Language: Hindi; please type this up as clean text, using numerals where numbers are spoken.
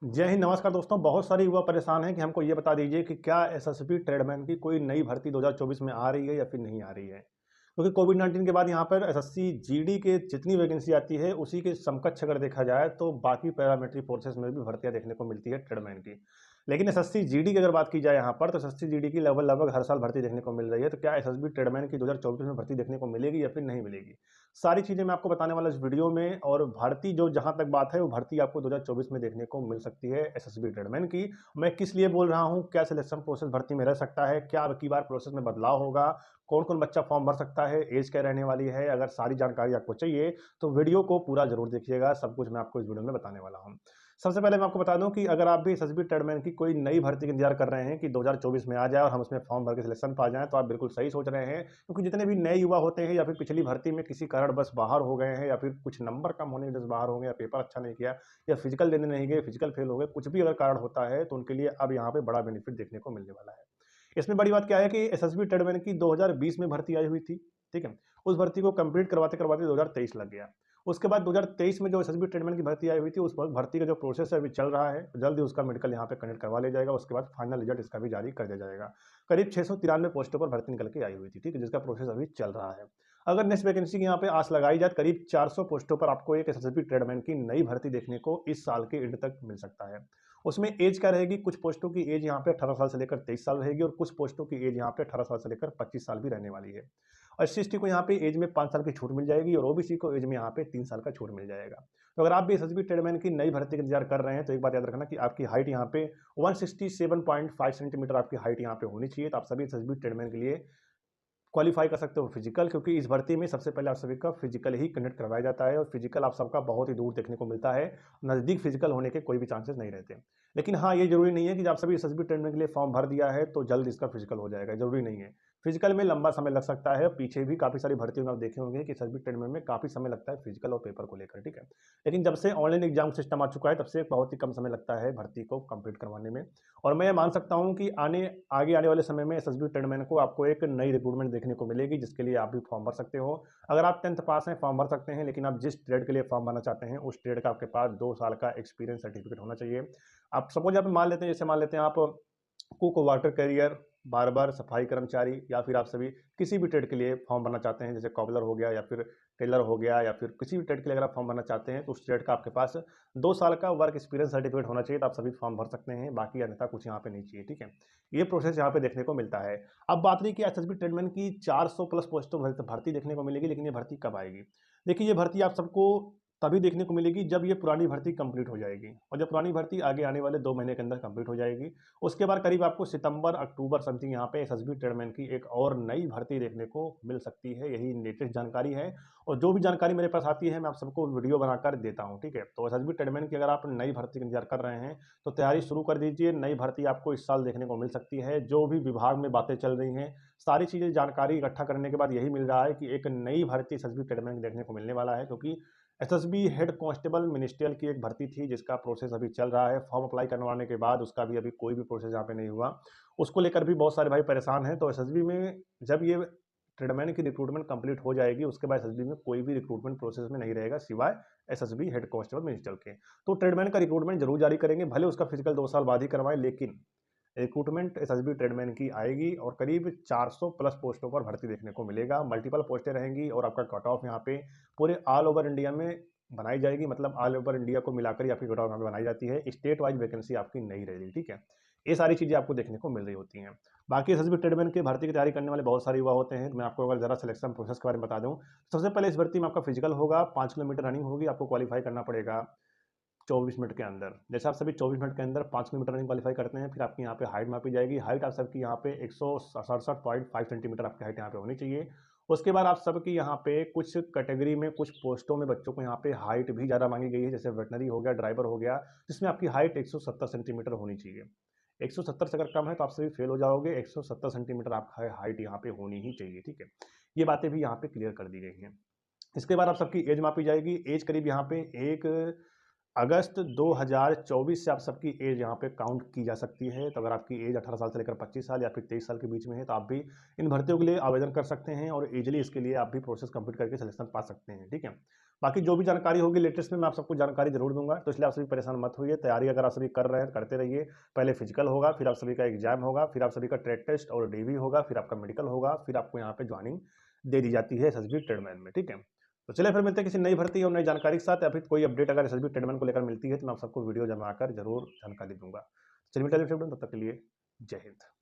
जय हिंद, नमस्कार दोस्तों। बहुत सारे युवा परेशान हैं कि हमको ये बता दीजिए कि क्या एसएसबी ट्रेडमैन की कोई नई भर्ती 2024 में आ रही है या फिर नहीं आ रही है। क्योंकि कोविड-19 के बाद यहाँ पर एसएससी जीडी के जितनी वैकेंसी आती है उसी के समकक्ष अगर देखा जाए तो बाकी पैरामिलिट्री फोर्सेस में भी भर्तियां देखने को मिलती है ट्रेडमैन की। लेकिन एसएससी जीडी की अगर बात की जाए यहाँ पर तो एसएससी जीडी की लगभग हर साल भर्ती देखने को मिल रही है। तो क्या एसएसबी ट्रेडमैन की 2024 में भर्ती देखने को मिलेगी या फिर नहीं मिलेगी, सारी चीज़ें मैं आपको बताने वाला इस वीडियो में। और भर्ती जो जहाँ तक बात है वो भर्ती आपको 2024 में देखने को मिल सकती है एसएसबी ट्रेडमैन की। मैं किस लिए बोल रहा हूँ, क्या सिलेक्शन प्रोसेस भर्ती में रह सकता है, क्या अब की बार प्रोसेस में बदलाव होगा, कौन कौन बच्चा फॉर्म भर सकता है, एज क्या रहने वाली है, अगर सारी जानकारी आपको चाहिए तो वीडियो को पूरा जरूर देखिएगा। सब कुछ मैं आपको इस वीडियो में बताने वाला हूँ। सबसे पहले मैं आपको बता दूं कि अगर आप भी एसएसबी ट्रेडमैन की कोई नई भर्ती का इंतजार कर रहे हैं कि 2024 में आ जाए और हम उसमें फॉर्म भर के सिलेक्शन पा जाएं, तो आप बिल्कुल सही सोच रहे हैं। क्योंकि जितने भी नए युवा होते हैं या फिर पिछली भर्ती में किसी कारण बस बाहर हो गए हैं या फिर कुछ नंबर कम होने की वजह से बाहर हो गए या पेपर अच्छा नहीं किया या फिजिकल देने नहीं गए, फिजिकल फेल हो गए, कुछ भी अगर कारण होता है तो उनके लिए अब यहाँ पे बड़ा बेनिफिट देखने को मिलने वाला है। इसमें बड़ी बात क्या है कि एसएसबी ट्रेडमैन की 2020 में भर्ती आई हुई थी, ठीक है। उस भर्ती को कंप्लीट करवाते करवाते 2023 लग गया। उसके बाद 2023 में जो एसएसबी ट्रेडमैन की भर्ती आई हुई थी, उस भर्ती का जो प्रोसेस है अभी चल रहा है। जल्द ही उसका मेडिकल यहाँ पे कंडक्ट करवा लिया जाएगा। उसके बाद फाइनल रिजल्ट इसका भी जारी कर दिया जाएगा। करीब 693 पोस्टों पर भर्ती निकल के आई हुई थी, ठीक है, जिसका प्रोसेस अभी चल रहा है। अगर नेक्स्ट वैकेंसी की यहाँ पे आस लगाई जाए, करीब 400 पोस्टों पर आपको एक एसएसबी ट्रेडमैन की नई भर्ती देखने को इस साल के एंड तक मिल सकता है। उसमें एज क्या रहेगी, कुछ पोस्टों की एज यहाँ पे 18 साल से लेकर 23 साल रहेगी और कुछ पोस्टों की एज यहाँ पे 18 साल से लेकर 25 साल भी रहने वाली है। और एससी को यहाँ पे एज में 5 साल की छूट मिल जाएगी और ओबीसी को एज में यहाँ पे 3 साल का छूट मिल जाएगा। तो अगर आप भी एसएसबी ट्रेडमैन की नई भर्ती का इंतजार कर रहे हैं तो एक बात याद रखना कि आपकी हाइट यहाँ पे 167.5 सेंटीमीटर आपकी हाइट यहाँ पे होनी चाहिए। तो आप सभी एसएसबी ट्रेडमैन के लिए क्वालिफाई कर सकते हो फिजिकल, क्योंकि इस भर्ती में सबसे पहले आप सभी का फिजिकल ही कंडक्ट करवाया जाता है और फिजिकल आप सबका बहुत ही दूर देखने को मिलता है। नज़दीक फिजिकल होने के कोई भी चांसेस नहीं रहते। लेकिन हाँ, ये जरूरी नहीं है कि आप सभी एसएसबी ट्रेडमैन के लिए फॉर्म भर दिया है तो जल्द इसका फिजिकल हो जाएगा, जरूरी नहीं है। फिजिकल में लंबा समय लग सकता है। पीछे भी काफी सारी भर्तियों में आप देखे होंगे कि एसएसबी ट्रेडमैन में काफी समय लगता है फिजिकल और पेपर को लेकर, ठीक है। लेकिन जब से ऑनलाइन एग्जाम सिस्टम आ चुका है तब से बहुत ही कम समय लगता है भर्ती को कंप्लीट करवाने में। और मैं मान सकता हूं कि आगे आने वाले समय में एसएसबी ट्रेडमैन को आपको एक नई रिक्रूटमेंट देखने को मिलेगी, जिसके लिए आप भी फॉर्म भर सकते हो। अगर आप 10th पास हैं फॉर्म भर सकते हैं, लेकिन आप जिस ट्रेड के लिए फॉर्म भरना चाहते हैं उस ट्रेड का आपके पास 2 साल का एक्सपीरियंस सर्टिफिकेट होना चाहिए। आप सपोज आप मान लेते हैं, जैसे मान लेते हैं आप कुक, वाटर कैरियर, बार्बर, सफाई कर्मचारी, या फिर आप सभी किसी भी ट्रेड के लिए फॉर्म भरना चाहते हैं, जैसे कॉबलर हो गया या फिर टेलर हो गया या फिर किसी भी ट्रेड के लिए अगर आप फॉर्म भरना चाहते हैं तो उस ट्रेड का आपके पास 2 साल का वर्क एक्सपीरियंस सर्टिफिकेट होना चाहिए। तो आप सभी फॉर्म भर सकते हैं, बाकी अन्यथा कुछ यहाँ पे नहीं चाहिए, ठीक है। ये प्रोसेस यहाँ पे देखने को मिलता है। अब बात रही कि एसएसबी ट्रेडमैन की 400 प्लस पोस्टों भर्ती देखने को मिलेगी, लेकिन ये भर्ती कब आएगी। देखिए, ये भर्ती आप सबको तभी देखने को मिलेगी जब ये पुरानी भर्ती कंप्लीट हो जाएगी, और जब पुरानी भर्ती आगे आने वाले 2 महीने के अंदर कंप्लीट हो जाएगी उसके बाद करीब आपको सितंबर अक्टूबर समथिंग यहाँ पे एसएसबी ट्रेडमैन की एक और नई भर्ती देखने को मिल सकती है। यही लेटेस्ट जानकारी है और जो भी जानकारी मेरे पास आती है मैं आप सबको वीडियो बनाकर देता हूँ, ठीक है। तो एसएसबी ट्रेडमैन की अगर आप नई भर्ती का इंतजार कर रहे हैं तो तैयारी शुरू कर दीजिए। नई भर्ती आपको इस साल देखने को मिल सकती है। जो भी विभाग में बातें चल रही हैं, सारी चीज़ें जानकारी इकट्ठा करने के बाद यही मिल रहा है कि एक नई भर्ती एसएसबी ट्रेडमैन देखने को मिलने वाला है। क्योंकि एसएसबी हेड कांस्टेबल मिनिस्ट्रियल की एक भर्ती थी जिसका प्रोसेस अभी चल रहा है। फॉर्म अप्लाई करवाने के बाद उसका भी अभी कोई भी प्रोसेस यहाँ पे नहीं हुआ। उसको लेकर भी बहुत सारे भाई परेशान हैं। तो एसएसबी में जब ये ट्रेडमैन की रिक्रूटमेंट कंप्लीट हो जाएगी उसके बाद एसएसबी में कोई भी रिक्रूटमेंट प्रोसेस में नहीं रहेगा सिवाय एसएसबी हेड कांस्टेबल मिनिस्ट्रियल के। तो ट्रेडमैन का रिक्रूटमेंट जरूर जारी करेंगे, भले उसका फिजिकल 2 साल बाद ही करवाएं, लेकिन रिक्रूटमेंट एसएसबी ट्रेडमैन की आएगी और करीब 400 प्लस पोस्टों पर भर्ती देखने को मिलेगा। मल्टीपल पोस्टें रहेंगी और आपका कट ऑफ यहाँ पे पूरे ऑल ओवर इंडिया में बनाई जाएगी। मतलब ऑल ओवर इंडिया को मिलाकर ही आपकी कट ऑफ यहाँ पे बनाई जाती है। स्टेट वाइज वैकेंसी आपकी नहीं रहेगी, ठीक है। ये सारी चीज़ें आपको देखने को मिल रही होती हैं। बाकी एसएसबी ट्रेडमैन के भर्ती की तैयारी करने वाले बहुत सारे युवा होते हैं। मैं आपको अगर जरा सिलेक्शन प्रोसेस के बारे में बता दूं, सबसे पहले इस भर्ती में आपका फिजिकल होगा, 5 किलोमीटर रनिंग होगी, आपको क्वालिफाई करना पड़ेगा 24 मिनट के अंदर। जैसे आप सभी 24 मिनट के अंदर 5 किलोमीटर रनिंग क्वालिफाई करते हैं, फिर आपकी यहाँ पे हाइट मापी जाएगी। हाइट आप सबकी यहाँ पे 167.5 सेंटीमीटर आपकी हाइट यहाँ पे होनी चाहिए। उसके बाद आप सबकी यहाँ पे कुछ कैटेगरी में कुछ पोस्टों में बच्चों को यहाँ पे हाइट भी ज़्यादा मांगी गई है, जैसे वेटनरी हो गया, ड्राइवर हो गया, जिसमें आपकी हाइट 170 सेंटीमीटर होनी चाहिए। 170 से अगर कम है तो आप सभी फेल हो जाओगे। 170 सेंटीमीटर आपका हाइट यहाँ पे होनी ही चाहिए, ठीक है। ये बातें भी यहाँ पे क्लियर कर दी गई हैं। इसके बाद आप सबकी एज मापी जाएगी। एज करीब यहाँ पे एक अगस्त 2024 से आप सबकी एज यहाँ पे काउंट की जा सकती है। तो अगर आपकी एज 18 साल से लेकर 25 साल या फिर 23 साल के बीच में है तो आप भी इन भर्तियों के लिए आवेदन कर सकते हैं और ईजिली इसके लिए आप भी प्रोसेस कंप्लीट करके सिलेक्शन पा सकते हैं। ठीक है, बाकी जो भी जानकारी होगी लेटेस्ट में मैं आप सबको जानकारी जरूर दूंगा, तो इसलिए आप सभी परेशान मत होइए। तैयारी अगर आप सभी कर रहे हैं तो करते रहिए। पहले फिजिकल होगा, फिर आप सभी का एग्जाम होगा, फिर आप सभी का ट्रेड टेस्ट और डीवी होगा, फिर आपका मेडिकल होगा, फिर आपको यहाँ पे ज्वाइनिंग दे दी जाती है एसएसबी ट्रेडमैन में। ठीक है, तो चलिए फिर मिलते हैं किसी नई भर्ती और नई जानकारी के साथ, या फिर कोई अपडेट अगर एसएसबी ट्रेडमैन को लेकर मिलती है तो मैं आप सबको वीडियो जमा कर जरूर जानकारी दूंगा। चलिए मिलते हैं फिर, तब तक के लिए जय हिंद।